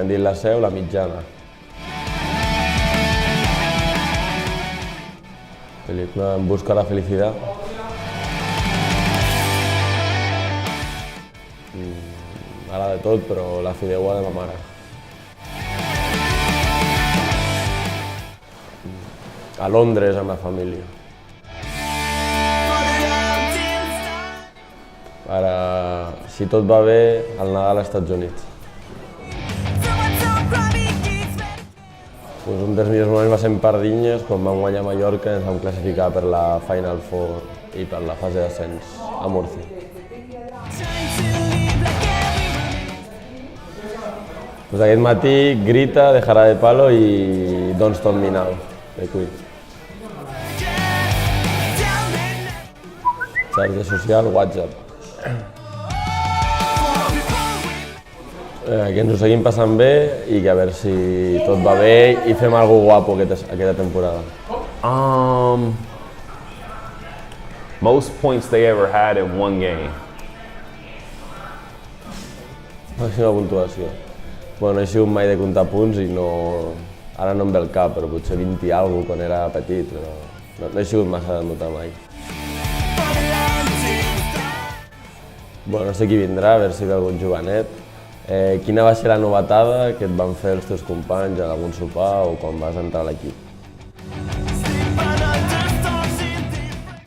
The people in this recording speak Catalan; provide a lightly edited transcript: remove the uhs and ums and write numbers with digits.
han dit la Seu, la mitjana. Pel·lícula En busca de la felicitat. M'agrada de tot, però la fideuà de ma mare. A Londres amb la família. Ara, si tot va bé, al Nadal als Estats Units. Un dels millors moments va ser en Pardinyes, quan vam guanyar a Mallorca i ens vam classificar per la Final Four i per la fase d'ascens a Murcia. Aquest matí Grita, de Jarabe de Palo i Don't Stop Me Now, de Queen. Xarxa social, WhatsApp. Que ens ho seguim passant bé i que a veure si tot va bé i fem alguna cosa guapo aquesta temporada. Most points they ever had in one game. Màxima puntuació. Bueno, no he sigut mai de comptar punts i no... Ara no em ve el cap, però potser 20 i alguna quan era petit, però no he sigut massa d'anotar mai. Bueno, no sé qui vindrà, a veure si ve algun jovenet. Quina va ser la novetada que et van fer els teus companys en algun sopar o quan vas entrar a l'equip?